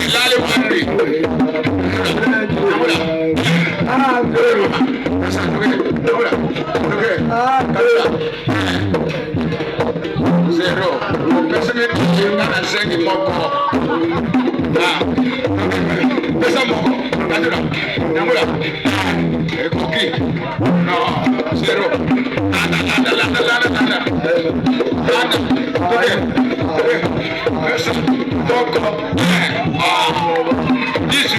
Bilal Zero. Person it and saying more. Person more. Namura. Cookie. No. Zero. This is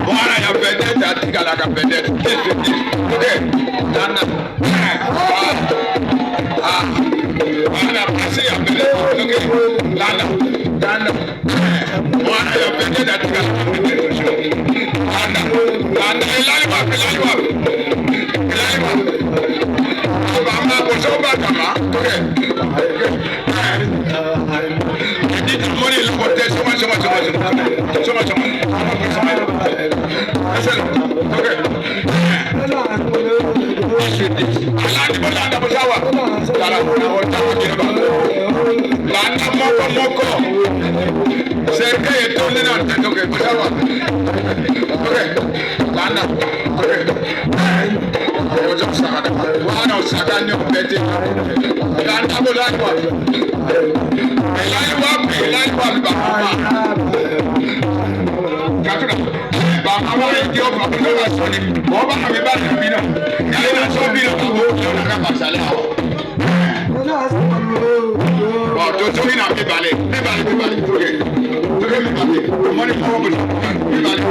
what I have been that I have been this. Okay. Ana pasi ya mbele okay lana wana ya mbele na tika lana ilali wa mama bosoba kama okay ndi moni lo kote soma okay Landa bosawa lala landa moko serke eto nena toke bosawa okay landa okay ojo sagada wana saganya bete landa bosawa elai wa ba katuna ba mama ndio kwa ndio soni boba ameba bino na so bino ko na kama sala oh to ina mi bale toke mi bale money for mi bale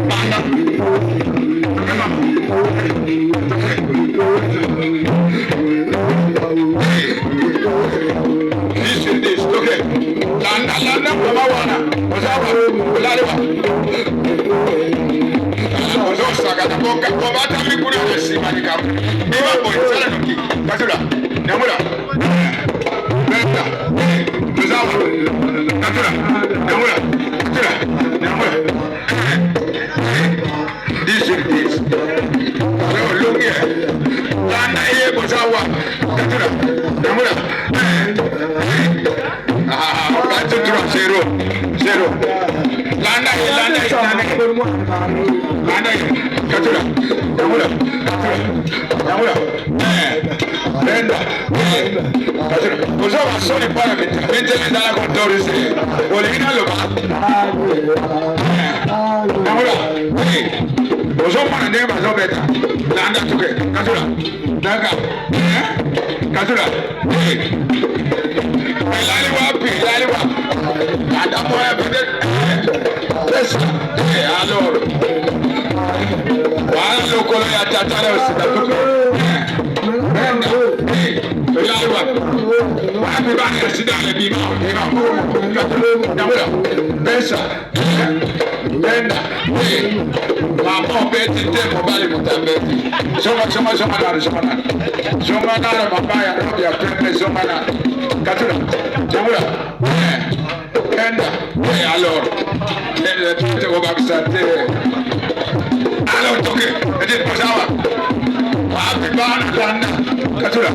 banda kama this okay landa mama wana osawa lalewa ozo sagata boka bata mikuru yesima nikam biba boy sala nuki kasura namura beta osawa kasura namura this so look here landa ye osawa kasura namura Katura zero. Landa Katura. Namura. Brenda. Katura. Usawa soni para mente ndala control se. Olina lo ba. Namura. Usawa para ndema zo beta. Landa tuke. Katura. Daga. Katura. Elali wa. Ada moya bide. Yes. Alors. Wala lokolo ya tatara usitakuko. Brenda. Elali wa. Wapi bana sidale bima. Namura. Pesa. Brenda. Mama beti tempo bali mutambeti. Soma na mabaya ya prende soma na. Katura. Namura. Brenda. Alors. Te go back sate. Alors toke. Edit pasawa. Wapi bana landa. Katura.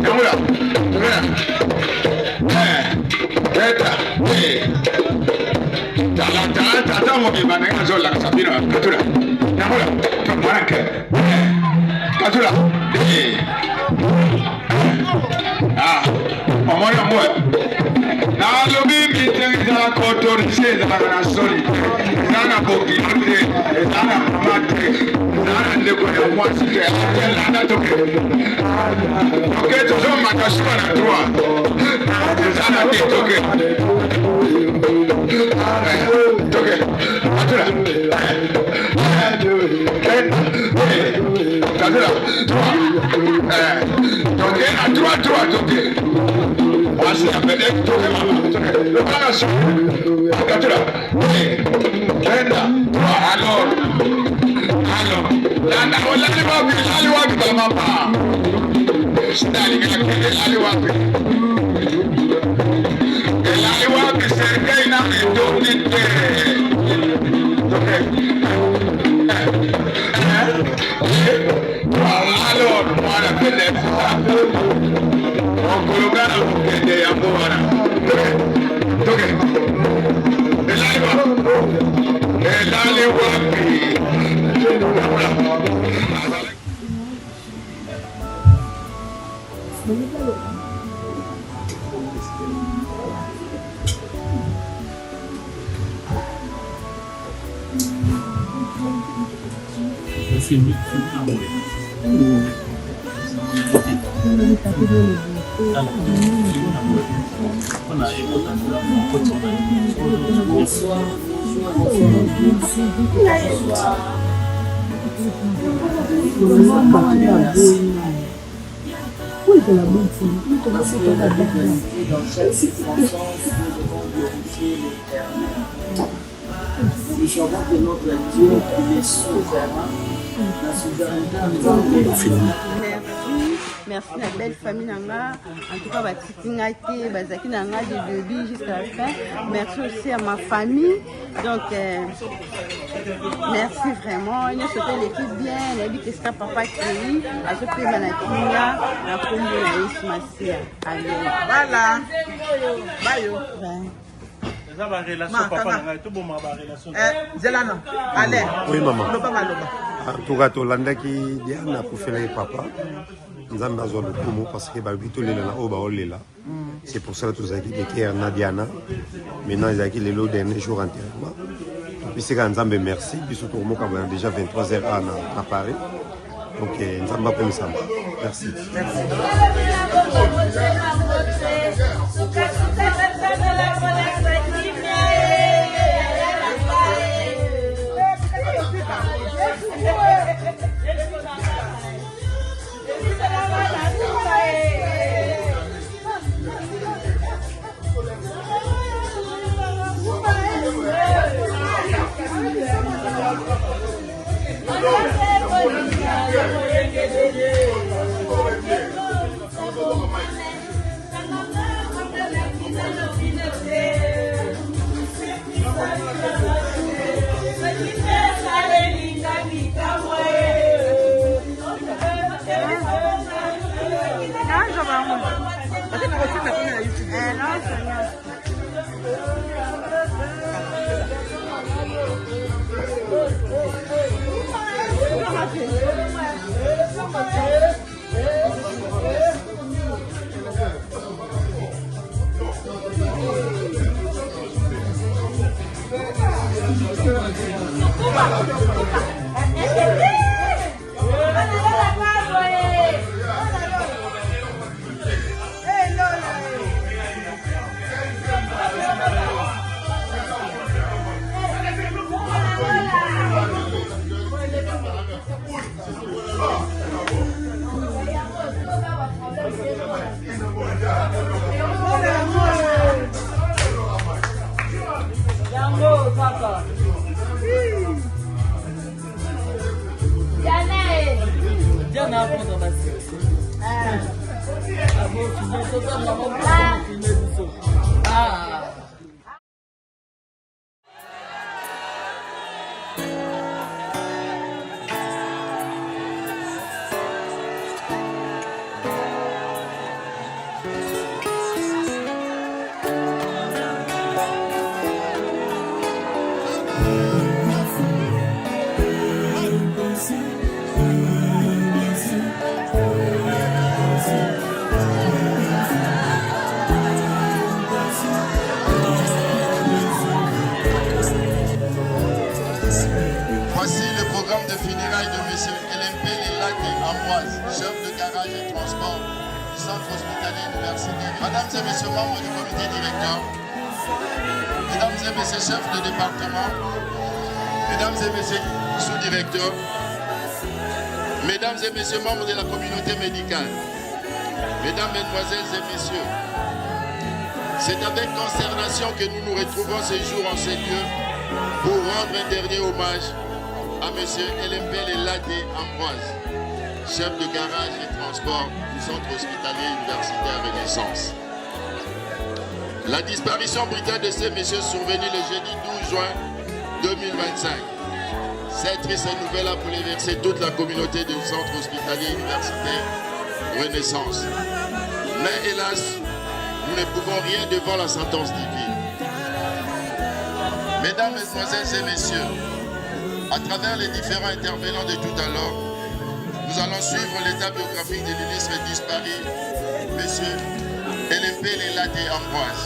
Namura. Beta. Tata mo bibana ngazo la sabino Katura. Namura. Kamarake. Katura. Omoyo mwe. Na lobi mitengeza kotor cheza na soli. Sana bogi ate, sana mate. Sana ndeko ya mwasike. Sana toke. Toke tozo makashwa na tua. Sana toke. Toke. Katura. Katura. Toke na tua toke. Wasi apede toke mama. Lokana so. Katura. Brenda. Alors. Landa olali wapi mama. Stali ngake elali wapi. Elali wapi serikali na ndokite. Toke. Alors, mwana pele. Okulugana mukende ya mwana. Toke. Elali wapi. Nous savons que notre Dieu il est souverain. Merci la belle famille Nanga. En tout cas, Batitingaki, Bazaki Nanga du début jusqu'à la fin. Merci aussi à ma famille. Donc, merci vraiment. Nous souhaitons l'équipe bien. On a dit que c'est papa qui a fait Manakinia, la combo de Ismacia. Voilà. Oui, maman. En tout cas, Tolandaki Diana pour faire les papas. Nous avons besoin de Kumo parce que Balbito est là, c'est pour ça que tous les qui est Nadiana. Maintenant, ils ont les lots derniers jours entièrement. Puis c'est quand nous avons merci. Puis surtout, nous avons déjà 23h à Paris. Donc, nous avons appelé ça. Merci. Mesdames et messieurs membres du comité directeur, mesdames et messieurs chefs de département, mesdames et messieurs sous-directeurs, mesdames et messieurs membres de la communauté médicale, mesdames, mesdemoiselles et messieurs, c'est avec consternation que nous nous retrouvons ce jour en ces lieux pour rendre un dernier hommage à M. LMP Lelade Ambroise, chef de garage et transport du centre hospitalier universitaire Renaissance. La disparition brutale de ces messieurs survenue le jeudi 12 juin 2025. Cette triste nouvelle a bouleversé toute la communauté du centre hospitalier universitaire Renaissance. Mais hélas, nous ne pouvons rien devant la sentence divine. Mesdames, mesdemoiselles et messieurs, à travers les différents intervenants de tout à l'heure, nous allons suivre l'état biographique de l'illustre disparu Monsieur LMP Lelade Ambroise.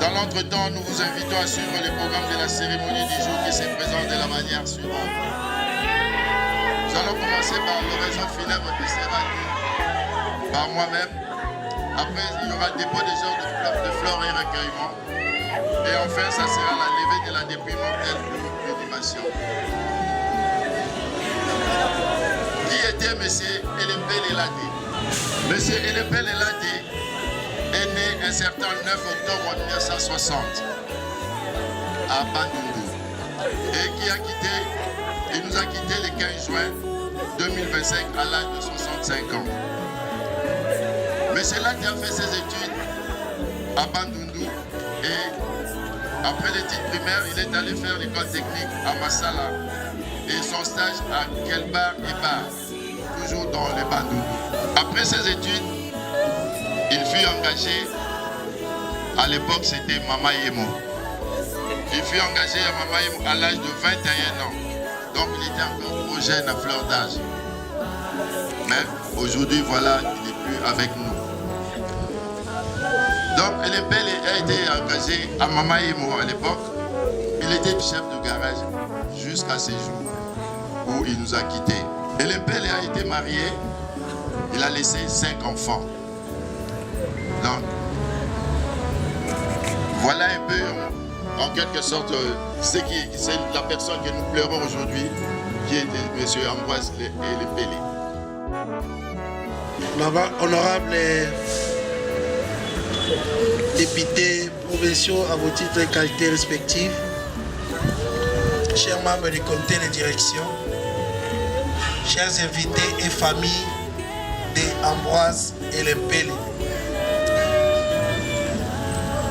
Dans l'entretemps, nous vous invitons à suivre le programme de la cérémonie du jour qui se présente de la manière suivante. Nous allons commencer par l'oraison funèbre qui sera due par moi-même. Après, il y aura dépôt des heures de fleurs et recueillement. Et enfin, ça sera la levée de la dépouille mortelle pour l'inhumation. Qui était M. LMP Lelade? M. LMP Lelade est né un certain 9 octobre 1960 à Bandundu et il nous a quitté le 15 juin 2025 à l'âge de 65 ans. M. Lelade a fait ses études à Bandundu et après l'étude primaire, il est allé faire l'école technique à Massala et son stage à Kelbar et Bar, toujours dans les Bandundu. Après ses études, il fut engagé, à l'époque c'était Mama Yemo. Il fut engagé à Mama Yemo à l'âge de 21 ans. Donc il était encore trop jeune à fleur d'âge. Mais aujourd'hui, voilà, il n'est plus avec nous. Donc LMP a été engagé à Mama Yemo à l'époque. Il était chef de garage jusqu'à ces jours où il nous a quittés. LMP a été marié, il a laissé 5 enfants. Donc, voilà un peu, en quelque sorte, c'est la personne que nous pleurons aujourd'hui, qui est M. Ambroise LMP. Honorables députés provinciaux à vos titres et qualités respectives, chers membres du comité de direction, chers invités et familles d'Ambroise LMP.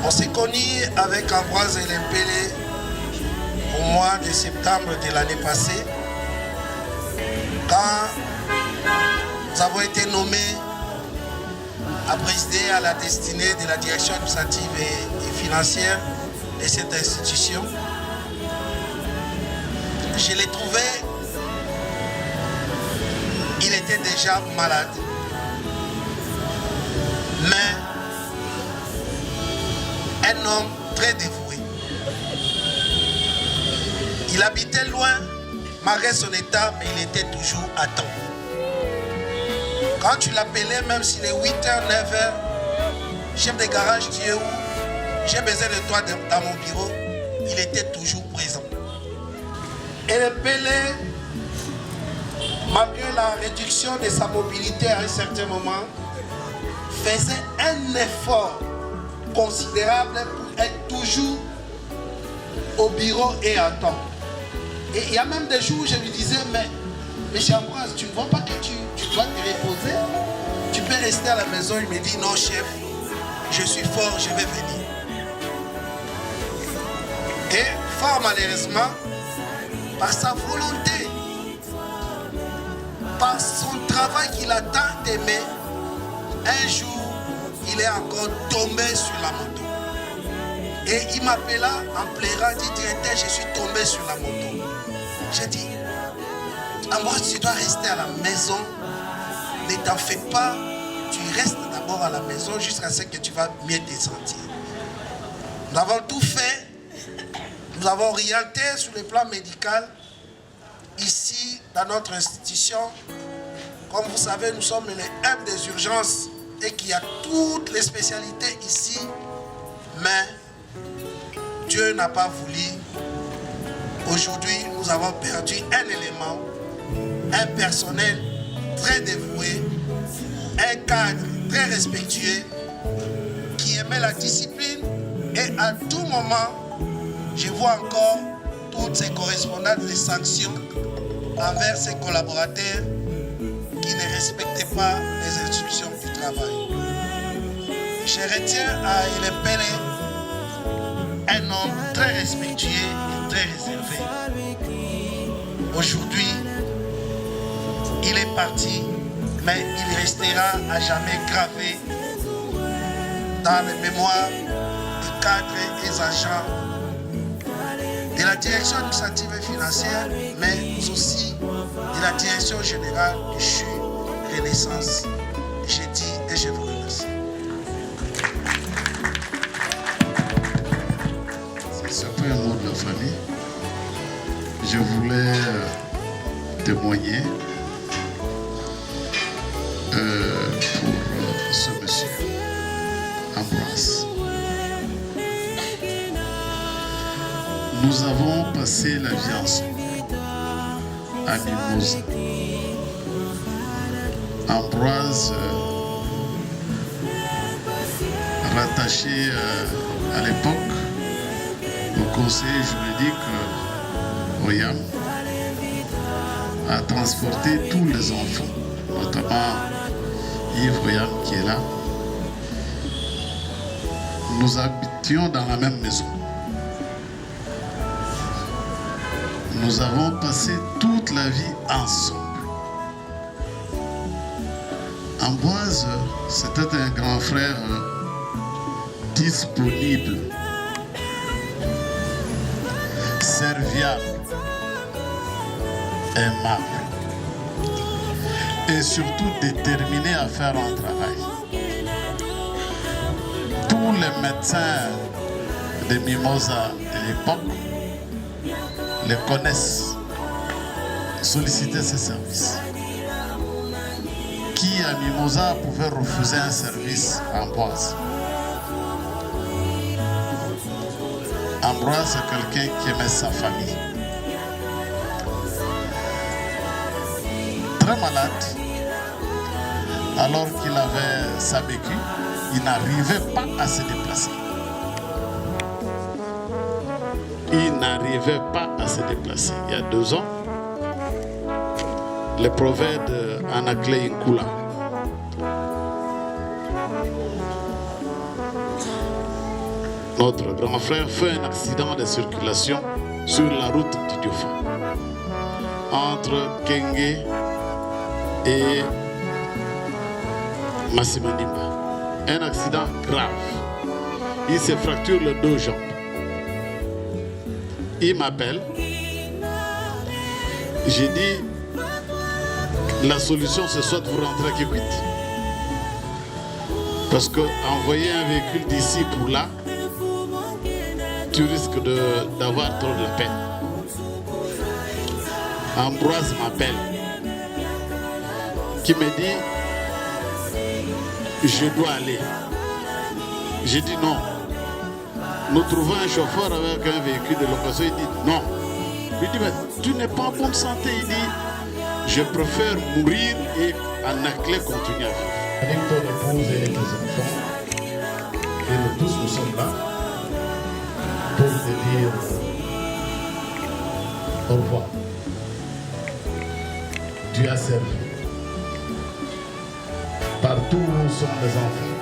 On s'est connus avec Ambroise LMP au mois de septembre de l'année passée, quand nous avons été nommés à présider à la destinée de la direction administrative et financière de cette institution. Je l'ai trouvé, il était déjà malade, mais un homme très dévoué. Il habitait loin, malgré son état, mais il était toujours à temps. Quand tu l'appelais, même s'il est 8h, 9h, chef de garage, tu es où? J'ai besoin de toi dans mon bureau. Il était toujours présent. Et le Pelé, malgré la réduction de sa mobilité à un certain moment, faisait un effort considérable pour être toujours au bureau et à temps. Et il y a même des jours où je lui disais, mais Ambroise, tu ne vois pas que tu dois te reposer? Tu peux rester à la maison. Il me dit, non chef, je suis fort, je vais venir. Et fort malheureusement, par sa volonté, par son travail qu'il a tant aimé, un jour, il est encore tombé sur la moto. Et il m'appela en pleurant, dit, directeur, je suis tombé sur la moto. J'ai dit, Ambroise, tu dois rester à la maison. Ne t'en fais pas. Tu restes d'abord à la maison jusqu'à ce que tu vas mieux te sentir. Nous avons tout fait. Nous avons orienté sur le plan médical. Ici, dans notre institution, comme vous savez, nous sommes les hubs des urgences et qu'il y a toutes les spécialités ici. Mais Dieu n'a pas voulu. Aujourd'hui, nous avons perdu un élément, un personnel très dévoué, un cadre très respectueux qui aimait la discipline et à tout moment, je vois encore toutes ces correspondances de sanctions envers ses collaborateurs qui ne respectaient pas les instructions du travail. Je retiens à LMP un homme très respectueux et très réservé. Aujourd'hui, il est parti, mais il restera à jamais gravé dans les mémoires des cadres et des agents de la direction administrative et financière, mais aussi de la direction générale du CHU Renaissance. Je dis et je vous remercie. C'est un peu un mot de la famille. Je voulais témoigner pour ce monsieur, Ambroise. Nous avons passé la vie ensemble à Mimosa. Ambroise, rattaché à l'époque au conseiller juridique OIAM, a transporté tous les enfants, notamment Yves OIAM qui est là. Nous habitions dans la même maison. Nous avons passé toute la vie ensemble. Ambroise, c'était un grand frère disponible, serviable, aimable et surtout déterminé à faire un travail. Tous les médecins de Mimosa de l'époque les connaissent, solliciter ses services. Qui à Mimosa pouvait refuser un service à Ambroise? Ambroise, c'est quelqu'un qui aimait sa famille. Très malade, alors qu'il avait sa béquille, il n'arrivait pas à se déplacer. Il n'arrivait pas à se déplacer. Il y a 2 ans, le prophète Anakle Nkula notre grand frère fait un accident de circulation sur la route du Diofa entre Kenge et Massimandimba. Un accident grave. Il se fracture les 2 jambes. Il m'appelle. J'ai dit, la solution c'est soit vous rentrer à Kikwit. Parce qu'envoyer un véhicule d'ici pour là, tu risques d'avoir trop de la peine. Ambroise m'appelle, qui me dit, je dois aller. J'ai dit non. Nous trouvons un chauffeur avec un véhicule de location. Il dit non. Je lui dis, mais tu n'es pas en bonne santé. Il dit, je préfère mourir et Anakle continuer à vivre. Avec ton épouse et tes enfants, et nous tous nous sommes là pour te dire au revoir. Tu as servi. Partout où sont les enfants,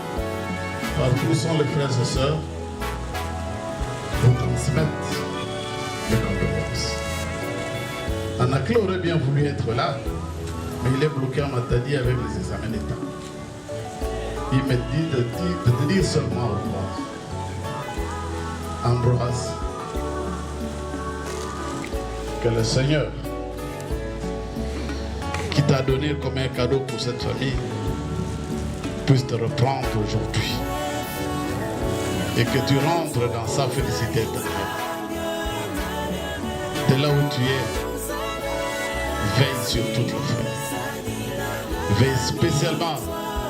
partout où sont les frères et sœurs, vous transmettre les condoléances. Anakle aurait bien voulu être là, mais il est bloqué en Matadi avec les examens d'État. Il me dit de te dire seulement au revoir. Ambroise, que le Seigneur qui t'a donné comme un cadeau pour cette famille puisse te reprendre aujourd'hui et que tu rentres dans sa félicité éternelle. De là où tu es, veille sur toute la famille. Veille spécialement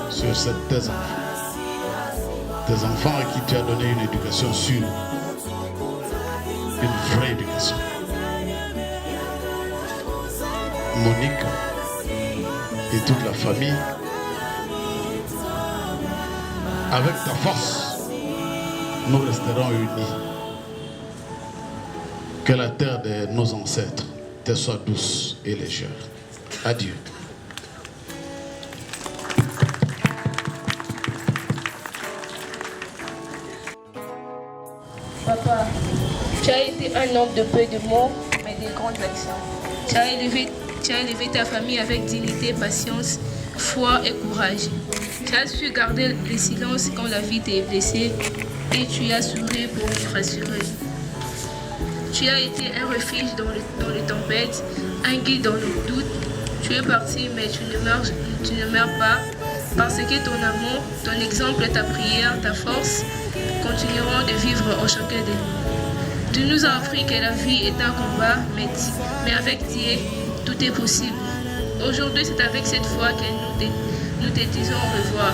sur tes enfants. Tes enfants à qui tu as donné une éducation sûre. Une vraie éducation. Monique et toute la famille, avec ta force, nous resterons unis. Que la terre de nos ancêtres te soit douce et légère. Adieu. Papa, tu as été un homme de peu de mots, mais de grandes actions. Tu as élevé ta famille avec dignité, patience, foi et courage. Tu as su garder le silence quand la vie t'est blessée et tu as souri pour nous rassurer. Tu as été un refuge dans les tempêtes, un guide dans le doute. Tu es parti, mais tu ne meurs pas. parce que ton amour, ton exemple, ta prière, ta force continueront de vivre au chacun de nous. Tu nous as appris que la vie est un combat, mais avec Dieu, tout est possible. Aujourd'hui, c'est avec cette foi que nous te disons au revoir.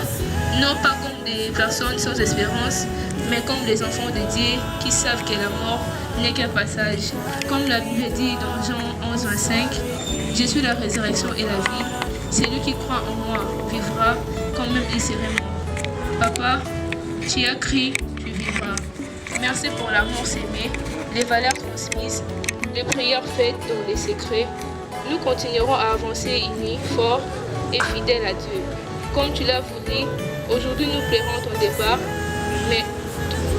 Non pas comme des personnes sans espérance, mais comme des enfants de Dieu qui savent que la mort n'est qu'un passage. Comme la Bible dit dans Jean 11, 25, « Je suis la résurrection et la vie. Celui qui croit en moi vivra quand même il serait mort. » Papa, tu as crié, tu vivras. Merci pour l'amour s'aimer, les valeurs transmises, les prières faites dans les secrets. Nous continuerons à avancer unis, forts et fidèles à Dieu. Comme tu l'as voulu, aujourd'hui nous pleurons ton départ, mais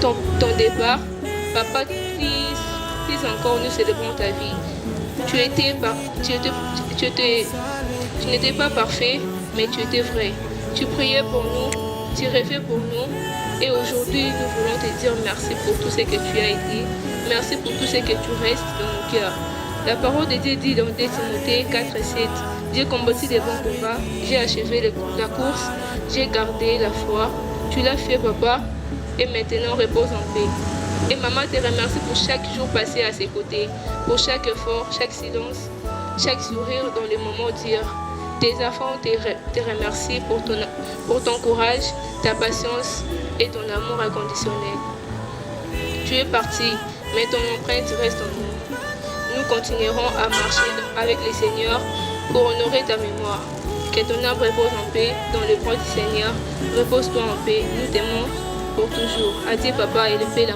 ton départ, papa, plus encore nous célébrons ta vie. Tu n'étais pas parfait, mais tu étais vrai. Tu priais pour nous, tu rêvais pour nous, et aujourd'hui nous voulons te dire merci pour tout ce que tu as été, merci pour tout ce que tu restes dans nos cœurs. La parole de Dieu dit dans 2 Timothée 4 et 7, j'ai combattu des bons combats, j'ai achevé la course, j'ai gardé la foi. Tu l'as fait, papa, et maintenant repose en paix. Et maman te remercie pour chaque jour passé à ses côtés, pour chaque effort, chaque silence, chaque sourire dans les moments durs. Tes enfants te remercient pour ton courage, ta patience et ton amour inconditionnel. Tu es parti, mais ton empreinte reste en nous. Nous continuerons à marcher avec le Seigneur pour honorer ta mémoire. Que ton âme repose en paix dans le bras du Seigneur. Repose-toi en paix. Nous t'aimons pour toujours. Adieu papa et le paix là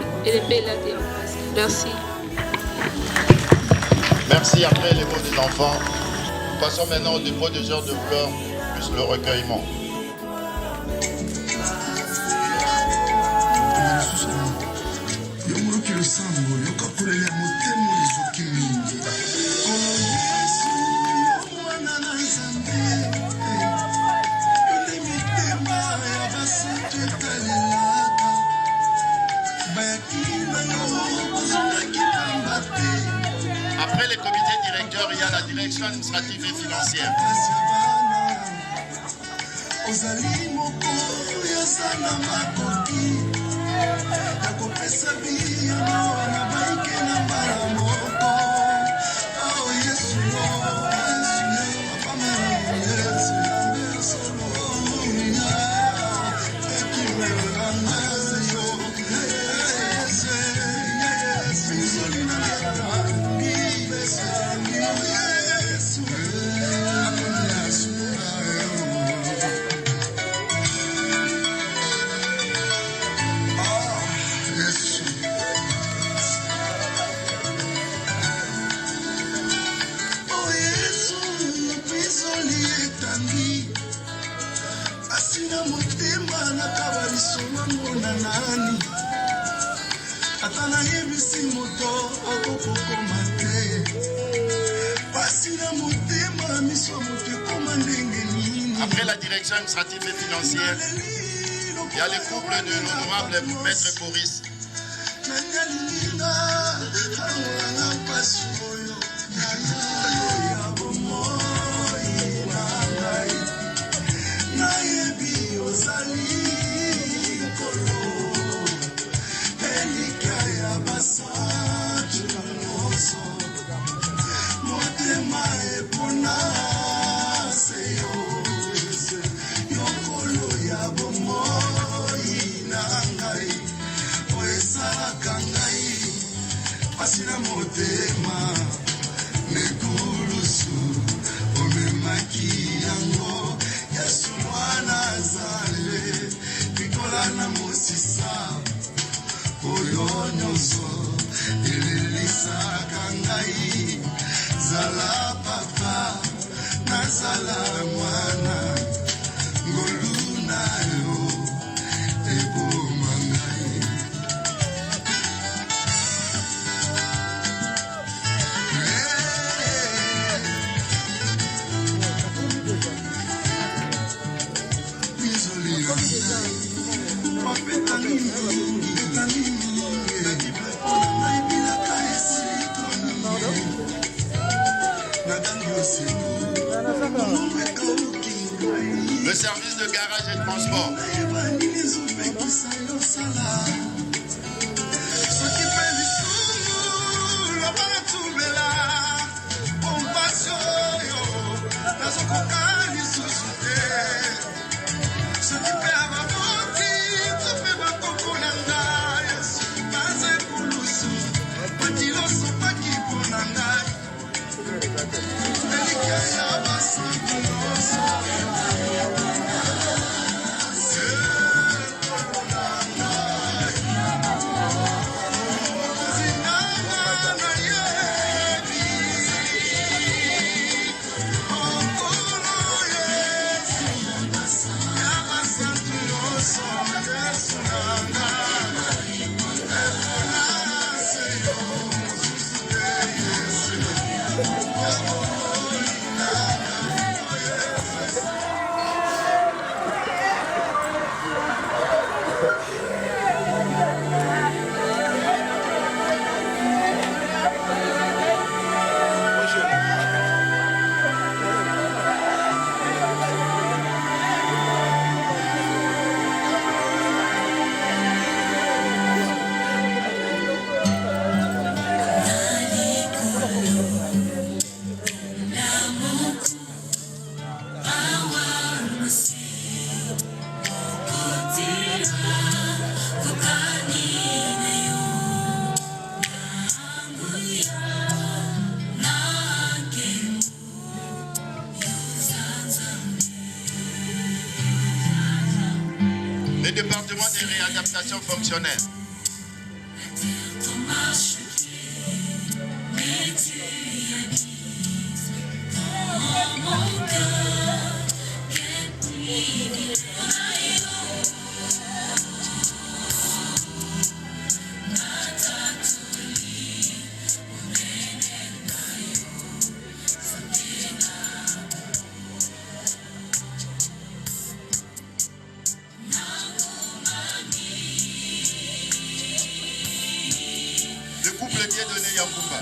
t'embrasse. Merci. Merci. Après les mots des enfants, passons maintenant au dépôt des heures de fleurs plus le recueillement. Après les comités directeurs, il y a la direction administrative et financière. Après la direction administrative et financière, il y a le couple de l'honorable maître Boris. Le service de garage et transport. Le département des réadaptations fonctionnelles. Le couple Dieudonné Yankumba.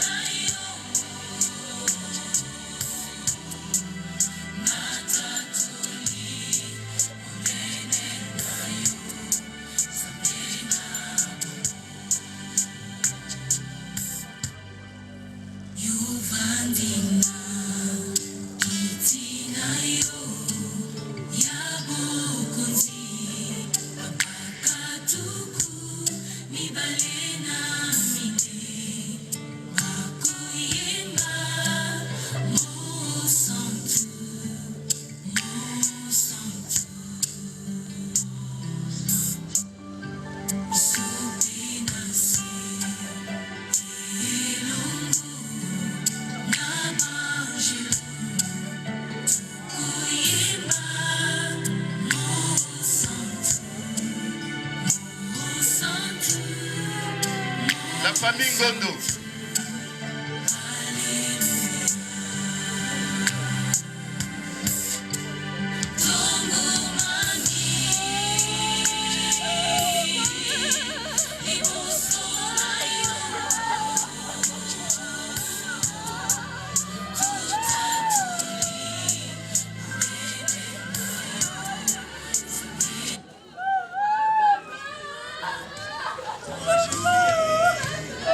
La famille Ngondo.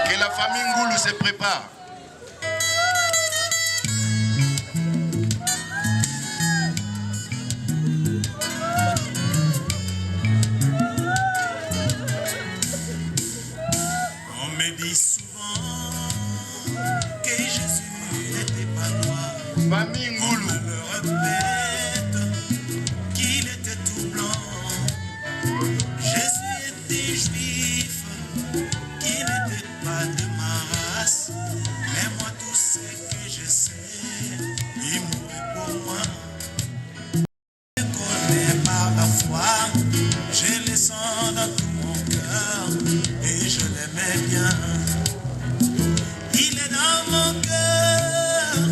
Que la famille Ngoulou se prépare. On me dit souvent que Jésus n'était pas noir. Famille Ngoulou. On me répète qu'il était tout blanc. Jésus était juif, qui n'était pas de ma race. Mais moi, tout ce que je sais, il mourait pour moi. Je connais par la foi, je le sens dans tout mon cœur et je l'aimais bien. Il est dans mon cœur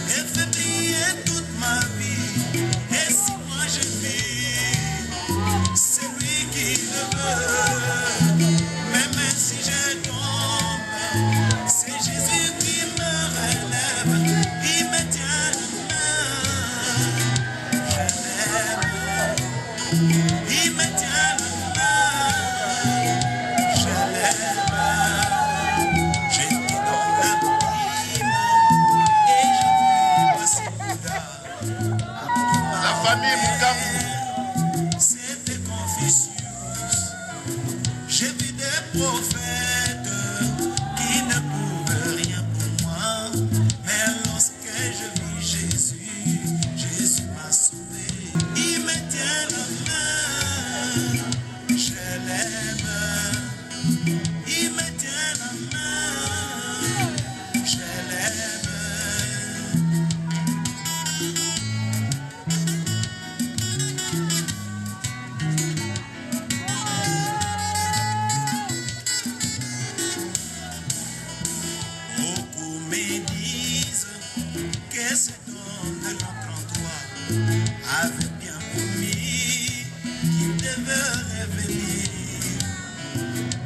et fait briller toute ma vie. Et si moi je vis, c'est lui qui le veut. Même si je tombe, c'est Jésus qui me relève. Il me tient la main. Je Et cet homme de l'an 33 avait bien promis qu'il devait revenir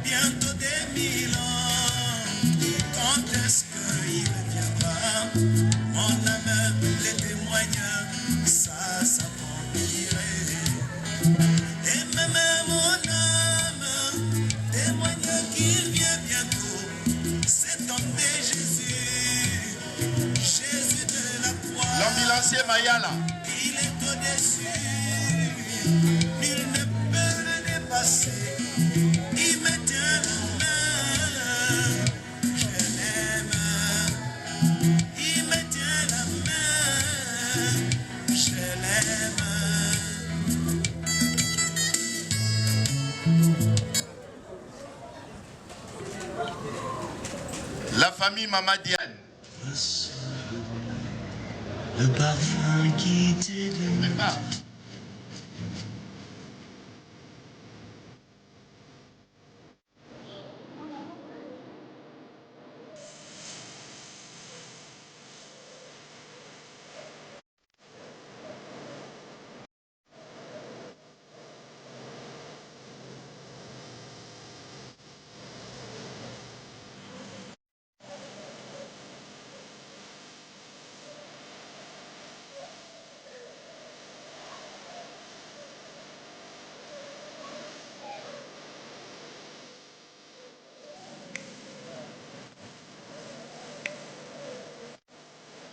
bientôt des 1000 ans. Quand est-ce qu'il reviendra? Mon âme, les témoignent, ça s'accomplirait. Et même mon âme témoigne qu'il vient bientôt. Cet homme de Jésus, Jésus de la croix. L'ambulancier Mayala. Il est au-dessus, nul ne peut le dépasser. Il me tient la main, je l'aime. Il me tient la main, je l'aime. La famille Mama Diane. Le parfum qui t'est donné.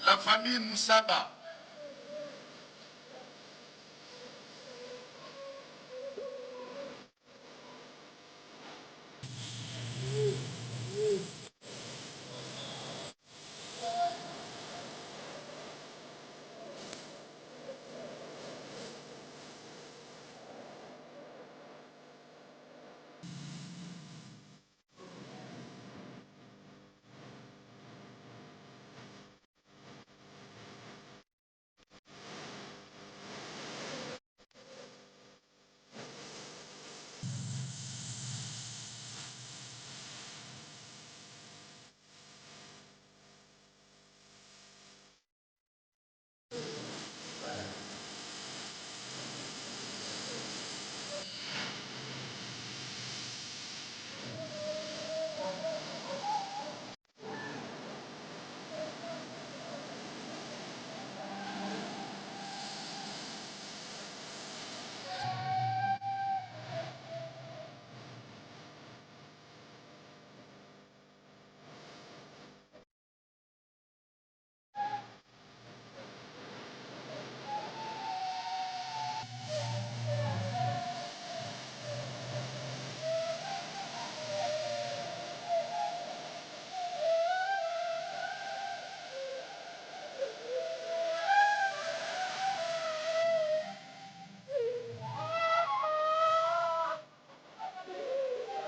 La famille Moussaba.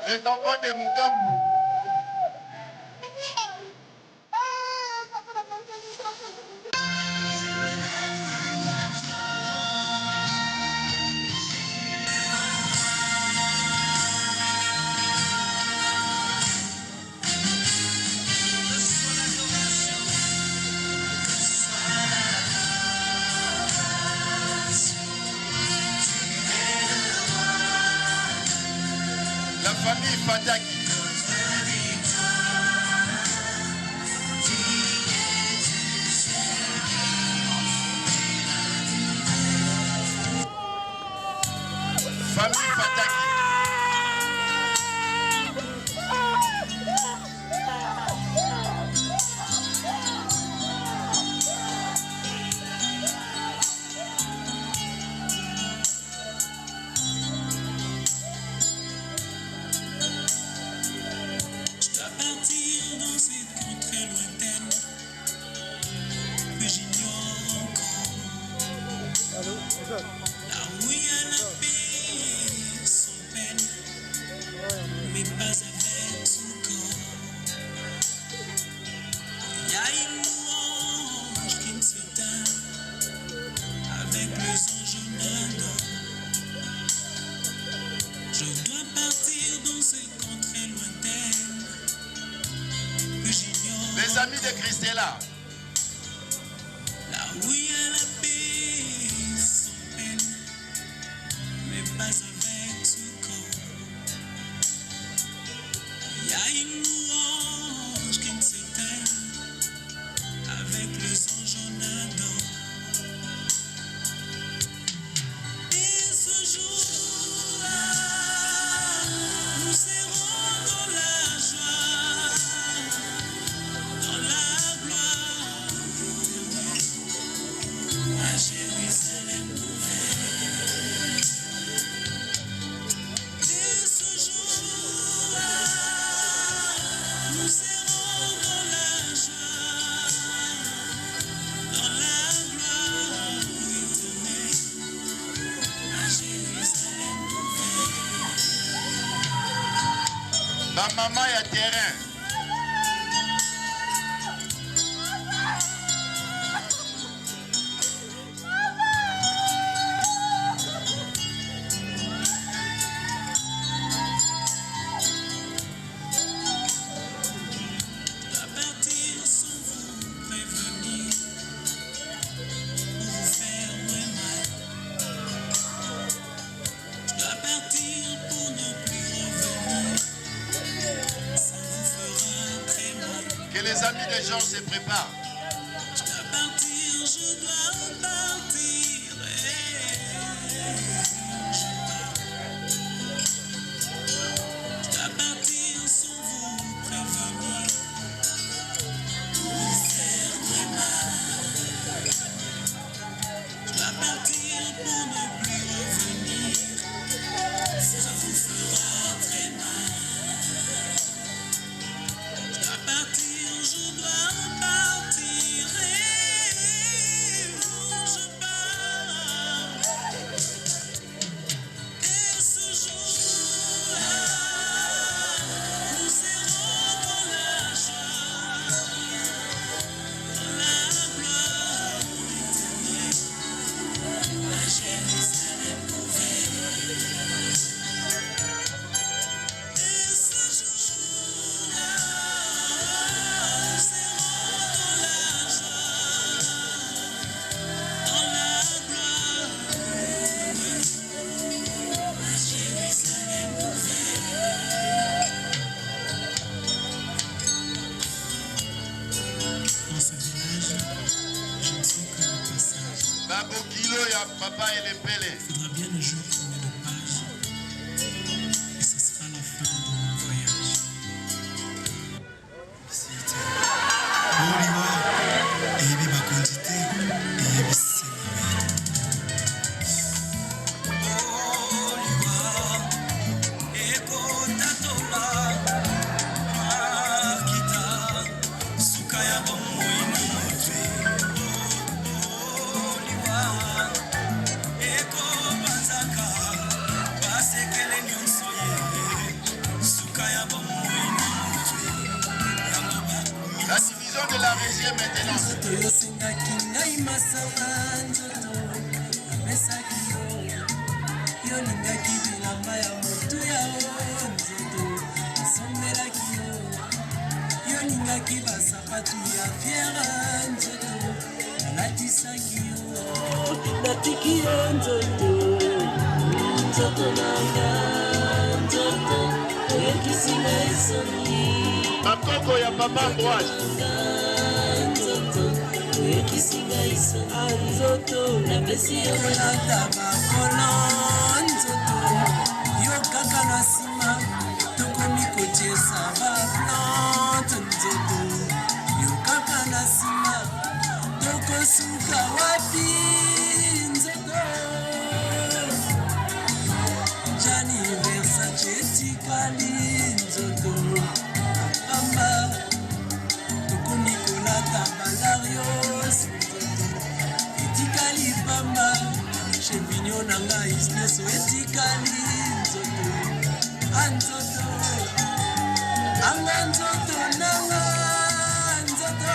Les enfants de Mugambo. La famille Fataki. Famille Fataki. Les amis de Christella. Là où il y a la paix sans peine, mais pas avec ce corps. Il y a une louange qui ne s'éteint, avec les anges on adore. Et ce jour-là, nous serons dans la joie, dans la gloire éternelle, à Jérusalem nouvelle. Et ce jour-là, nous serons dans la joie, dans la gloire éternelle, à Jérusalem nouvelle. Ma maman y a terrain. Je dois partir sans vous prévenir, pour vous faire moins mal. Je dois partir pour ne plus revenir, ça vous fera très mal. Que les amis des gens se préparent. Je dois partir, je dois partir. Je dois partir sans vous prévenir, pour vous faire très mal. Je dois partir pour ne plus revenir, ça vous fera très mal. Je dois partir, je dois partir, et je pars. Et ce jour-là, nous serons dans la joie, dans la gloire éternelle, à Jérusalem nouvelle. Et ce jour-là, nous serons dans la joie, dans la gloire éternelle, à Jérusalem nouvelle. Dans ce village, je ne suis que de passage. Babo Kilo y a papa et les Pélé. Il faudra bien un jour tourner de page, et ce sera la fin de mon voyage. Oliwa, ebi bakondite, ebi senime. Oliwa, eko tatola, makita, sukaya bomoi na motwe. Oliwa, eko banzaka, basekele nyonso ye, sukaya bomoi na motwe. Yango bakumi La division de la régie maintenant. nzoto yosengaki ngai masanga nzoto apesaki yo lingaki bilamba ya motuya o nzoto esombelaki yo lingaki basapatu ya fiera nzoto alatisaki yo natiki yo nzoto nzoto nanga nzoto oyekisi ngai soni Bakoko ya papa Ambroise. Nzoto napesi yo kolata bakolo nzoto yo kaka na nsima tokomi kotiesa baplante nzoto yo kaka na nsima tokosuka wapi nzoto jani versace etikali nzoto apamba tokomi kolata balarios etikali pamba chevinio na ngai nyonso etikali nzoto anzoto anga nzoto nanga nzoto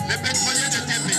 Le pétrolier de Tépé.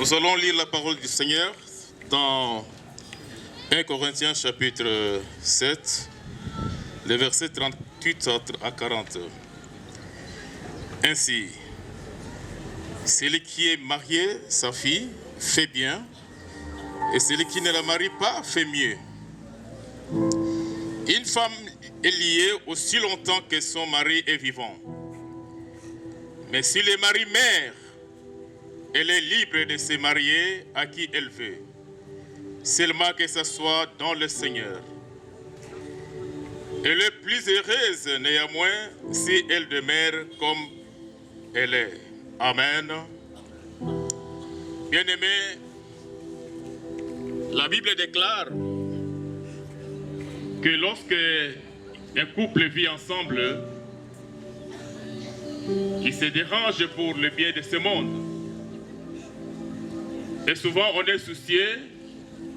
Nous allons lire la parole du Seigneur dans 1 Corinthiens chapitre 7, les versets 38 à 40. Ainsi, celui qui est marié, sa fille, fait bien, et celui qui ne la marie pas, fait mieux. Une femme est liée aussi longtemps que son mari est vivant. Mais si le mari meurt, elle est libre de se marier à qui elle veut, seulement que ce soit dans le Seigneur. Elle est plus heureuse néanmoins si elle demeure comme elle est. Amen. Bien-aimés, la Bible déclare que lorsque un couple vit ensemble, il se dérange pour le bien de ce monde. Et souvent, on est soucié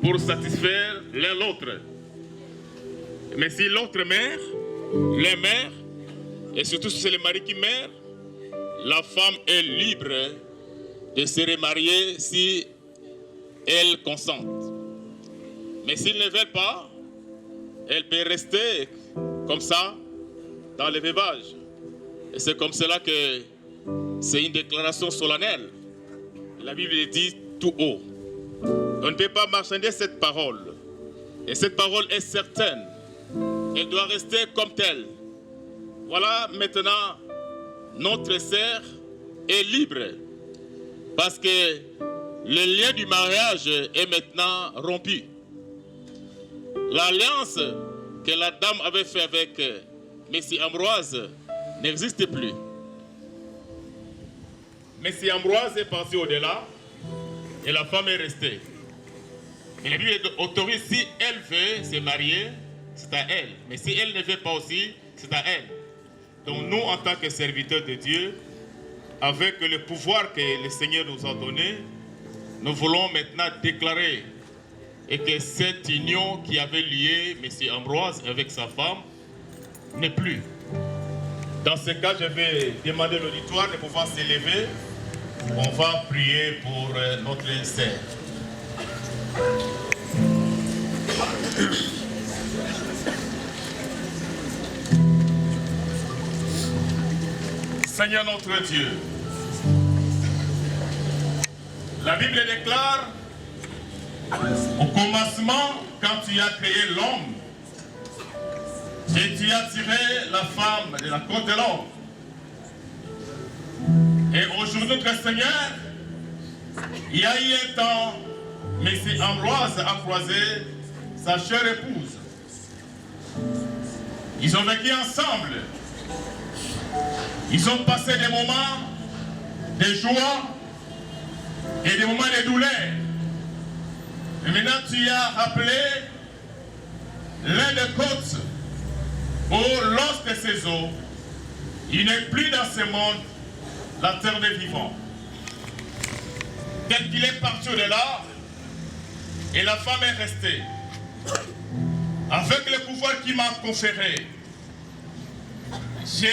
pour satisfaire l'un l'autre. Mais si l'autre meurt, les mères, et surtout si c'est le mari qui meurt, la femme est libre de se remarier si elle consent. Mais s'ils ne veulent pas, elle peut rester comme ça dans le veuvage. Et c'est comme cela que c'est une déclaration solennelle. La Bible dit tout haut. On ne peut pas marchander cette parole. Et cette parole est certaine. Elle doit rester comme telle. Voilà maintenant, notre sœur est libre. Parce que le lien du mariage est maintenant rompu. L'alliance que la dame avait faite avec Messie Ambroise n'existe plus. Messie Ambroise est parti au-delà et la femme est restée. Et la Bible autorise, si elle veut se marier, c'est à elle. Mais si elle ne veut pas aussi, c'est à elle. Donc nous, en tant que serviteurs de Dieu, avec le pouvoir que le Seigneur nous a donné, nous voulons maintenant déclarer et que cette union qui avait lié M. Ambroise avec sa femme n'est plus. Dans ce cas, je vais demander à l'auditoire de pouvoir s'élever. On va prier pour notre sœur. Seigneur notre Dieu, la Bible déclare au commencement, quand tu as créé l'homme, et tu as tiré la femme de la côte de l'homme. Et aujourd'hui, notre Seigneur, il y a eu un temps, M. Ambroise a croisé sa chère épouse. Ils ont vécu ensemble. Ils ont passé des moments de joie et des moments de douleur. Et maintenant, tu as rappelé l'un des côtes où, lorsque ces eaux, il n'est plus dans ce monde la terre des vivants. Tel qu'il est parti de là, et la femme est restée. Avec le pouvoir qu'il m'a conféré, je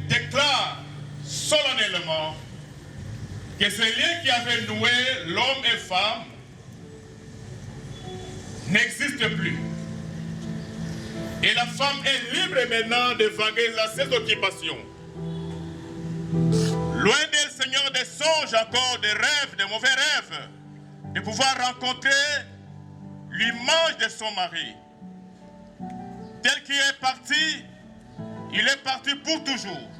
déclare solennellement que ce lien qui avait noué l'homme et femme n'existe plus. Et la femme est libre maintenant de vaguer dans ses occupations. Loin d'elle, Seigneur, des songes encore, des rêves, des mauvais rêves, de pouvoir rencontrer l'image de son mari. Tel qu'il est parti, il est parti pour toujours.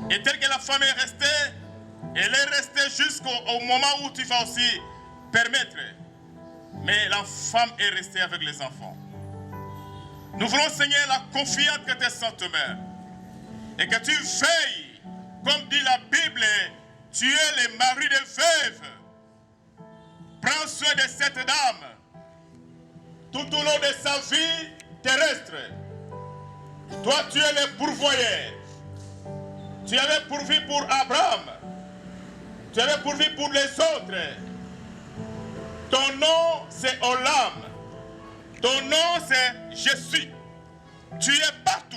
Et tel que la femme est restée, elle est restée jusqu'au moment où tu vas aussi permettre. Mais la femme est restée avec les enfants. Nous voulons, Seigneur, la confiance que tes saintes mères. Et que tu veilles, comme dit la Bible, tu es le mari de veuve. Prends soin de cette dame tout au long de sa vie terrestre. Toi, tu es le pourvoyeur. Tu avais pourvu pour Abraham. Tu avais pourvu pour les autres. Ton nom, c'est Olam. Ton nom, c'est Je suis. Tu es partout.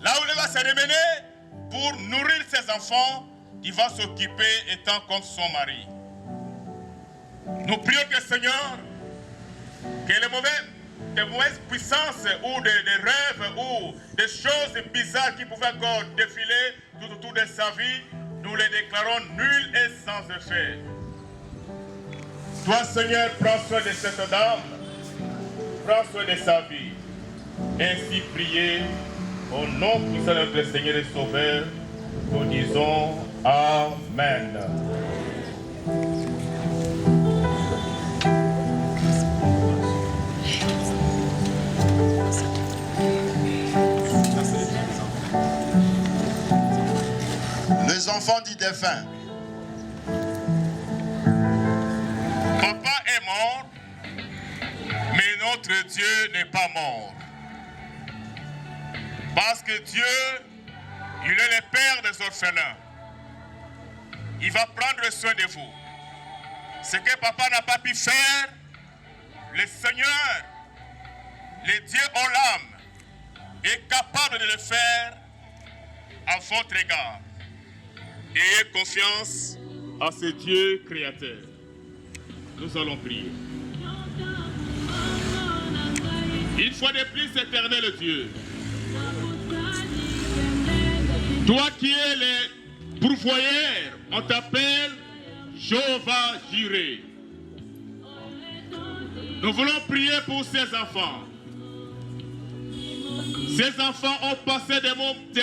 Là où il va se remener pour nourrir ses enfants, il va s'occuper étant comme son mari. Nous prions que Seigneur, que les mauvaises puissances ou des rêves ou des choses bizarres qui pouvaient encore défiler tout autour de sa vie, nous les déclarons nuls et sans effet. Toi, Seigneur, prends soin de cette dame, prends soin de sa vie. Ainsi priez au nom puissant de notre Seigneur et Sauveur, nous disons Amen. Les enfants du défunt. Papa est mort, mais notre Dieu n'est pas mort. Parce que Dieu, il est le père des orphelins. Il va prendre soin de vous. Ce que papa n'a pas pu faire, le Seigneur, le Dieu en l'âme, est capable de le faire à votre égard. Ayez confiance à ce Dieu créateur. Nous allons prier. Une fois de plus, éternel Dieu, toi qui es le pourvoyeur, on t'appelle Jéhovah Jireh. Nous voulons prier pour ces enfants. Ces enfants ont passé des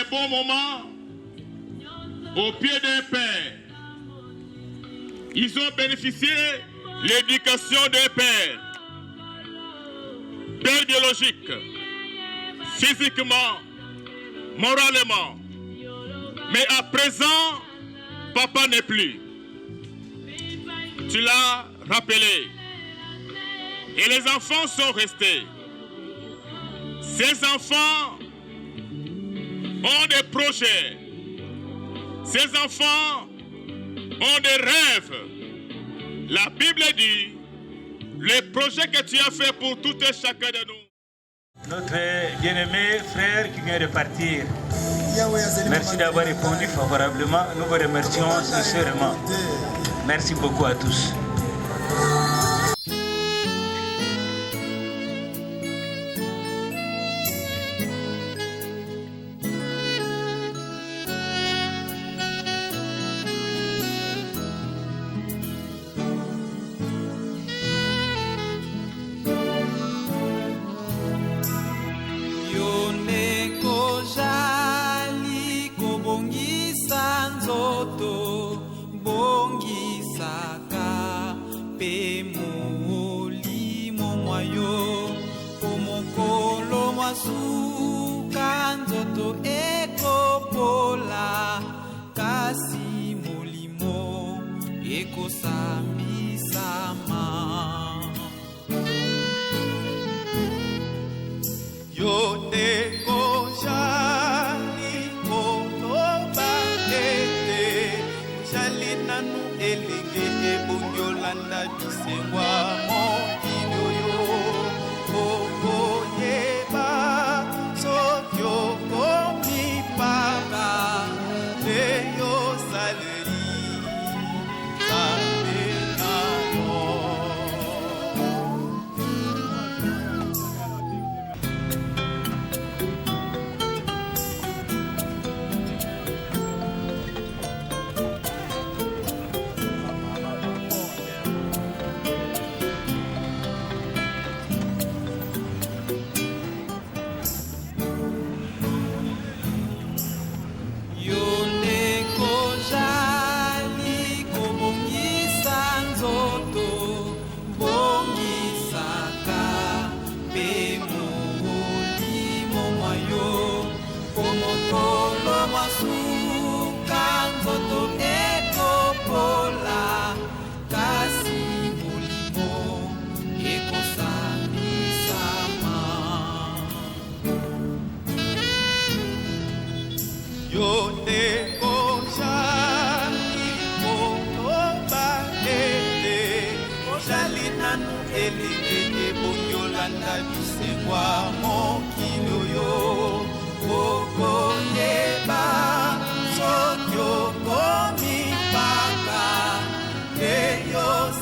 bons moments au pied d'un père. Ils ont bénéficié de l'éducation d'un père. Père biologique, physiquement, moralement. Mais à présent, papa n'est plus. Tu l'as rappelé. Et les enfants sont restés. Ces enfants ont des projets. Ces enfants ont des rêves. La Bible dit, les projets que tu as fait pour tout et chacun de nous. Notre bien-aimé frère qui vient de partir, merci d'avoir répondu favorablement. Nous vous remercions sincèrement. Merci beaucoup à tous.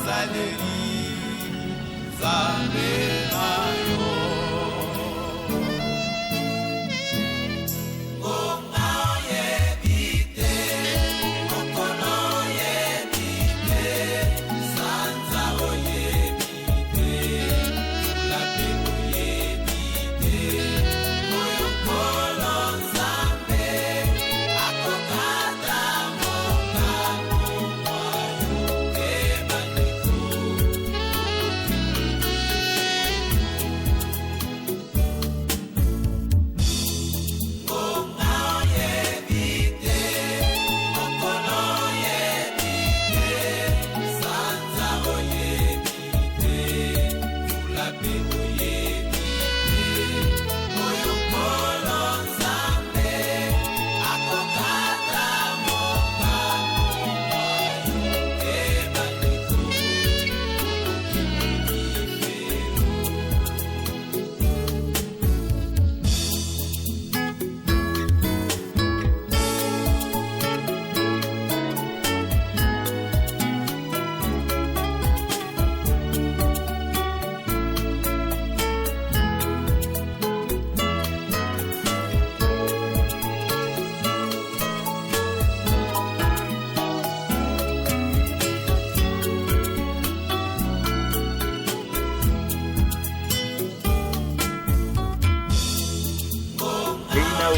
Salut.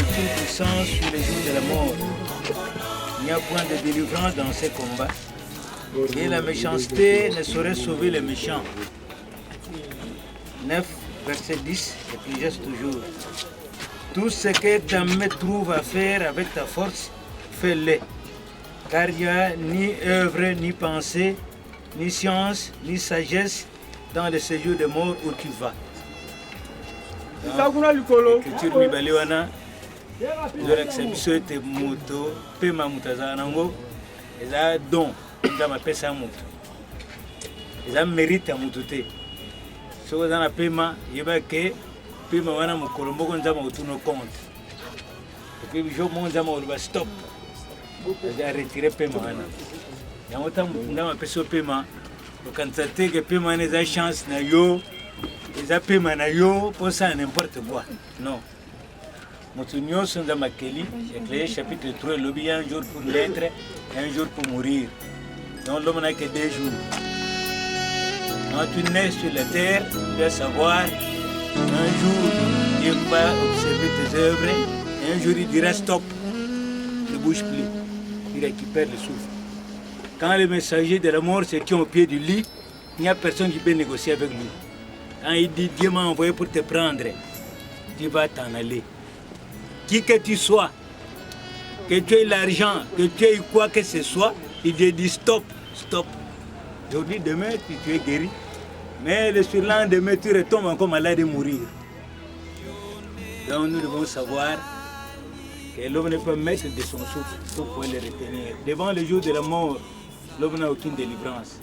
aucune puissance sur les jours de la mort. Il n'y a point de délivrance dans ces combats. Et la méchanceté ne saurait sauver les méchants. 9, verset 10, Ecclésiaste toujours. Tout ce que ta main trouve à faire avec ta force, fais-le. Car il n'y a ni œuvre, ni pensée, ni science, ni sagesse dans le séjour de mort où tu vas. Culture mibaliwana, l'exception était moto, pema mutazanango, et ça don, ça m'appelle ça moto. Et ça mérite à mototé. Si vous avez pema, il va que pema wana mukolombo qu'on a motuno compte. Et puis je m'en stop. Je vais retirer pema wana. Il y a autant de personnes paiement. Quand ça te que paiement est une chance na yo, les paiement na yo pour ça n'importe quoi. Non. Motunyo sont dans ma keli. Éclairé chapitre 3, l'obéi un jour pour l'être, un jour pour mourir. Donc l'homme n'a que 2 jours. Quand tu nais sur la terre, tu dois savoir un jour il va observer tes œuvres, et un jour il dira stop. Ne bouge plus. Il récupère le souffle. Quand le messager de la mort se tient au pied du lit, il n'y a personne qui peut négocier avec lui. Quand il dit Dieu m'a envoyé pour te prendre, tu vas t'en aller. Qui que tu sois, que tu aies l'argent, que tu aies quoi que ce soit, il te dit stop, stop. Aujourd'hui, demain, tu es guéri. Mais le surlendemain, tu retombes encore malade et mourir. Donc nous devons savoir que l'homme ne peut mettre de son souffle pour pouvoir le retenir. Devant le jour de la mort, l'homme n'a aucune délivrance.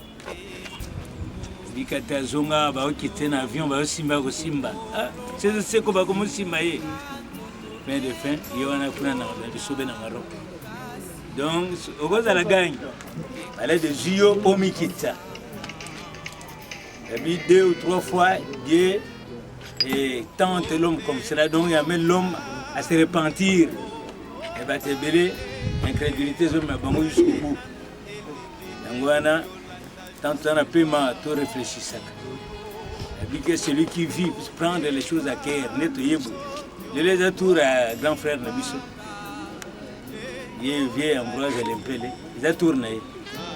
Bikata zonga ba okite na avion ba simba ko simba. Ah, c'est ko ba ko simba ye. Fin de fin, yo na kuna na bisobe na Maroc. Donc, au cause de la gagne, elle est de Zio au Mikita. Il a mis 2 ou 3 fois, Dieu tente l'homme comme cela, donc il amène l'homme à se repentir. Et va te béler, incrédulité, je m'abandonne jusqu'au bout. Donc voilà, tant on a paiement, tout réfléchir ça. Il dit que celui qui vit peut prendre les choses à cœur, nettoyer. Je les atours à grand frère Nabiso. Il vient Ambroise Lempele. Il a tourné.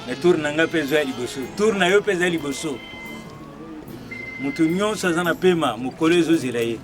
Il tourne à Pesa Liboso. Tourne à Pesa Liboso. Moutounion, ça en a paiement, mon collège aux Ilaïe.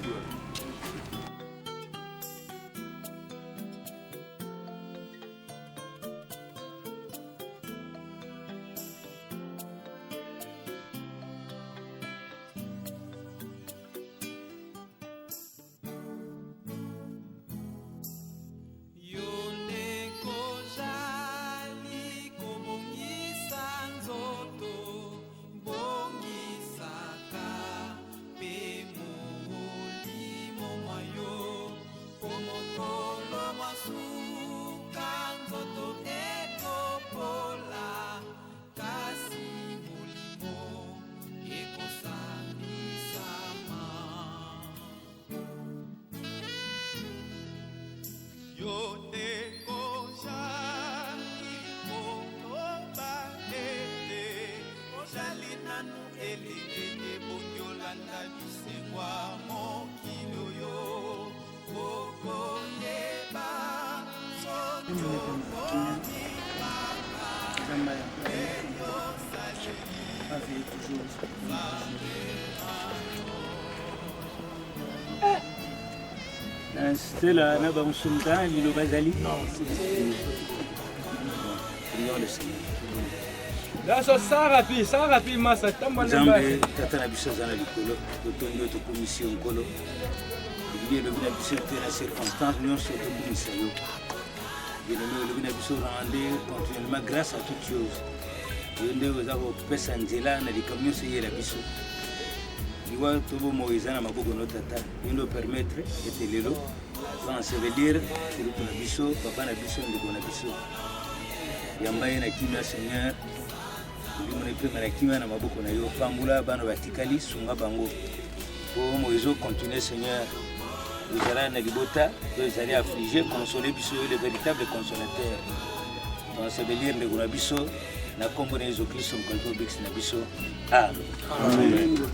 C'était là, là, on se met il le bazali. Non. Là, ça rapide, massa. Zambe, tata biso zana likolo, totondo to commission kolo. Il le bina biso te la circonstance, nous sommes au commissario. Il le bina biso rendre continuellement grâce à toutes choses. Il ne vous avez pas sanzela na likamyo seye la biso. Il va tout Moïse na maboko no tata, il nous permettre de lelo. Sans se dire, c'est le biso, papa na biso, ndeko na biso. Yambaye na kimia Seigneur. Lui me na kimia na maboko na yo pambula bana batikali sunga bango. Pour Moïse continuer Seigneur. Vous allez na libota, vous allez affliger, consoler biso le véritable consolateur. Dans se dire ndeko na biso, na kombo na Jésus-Christ son contrôle bix na biso. Amen. Amen.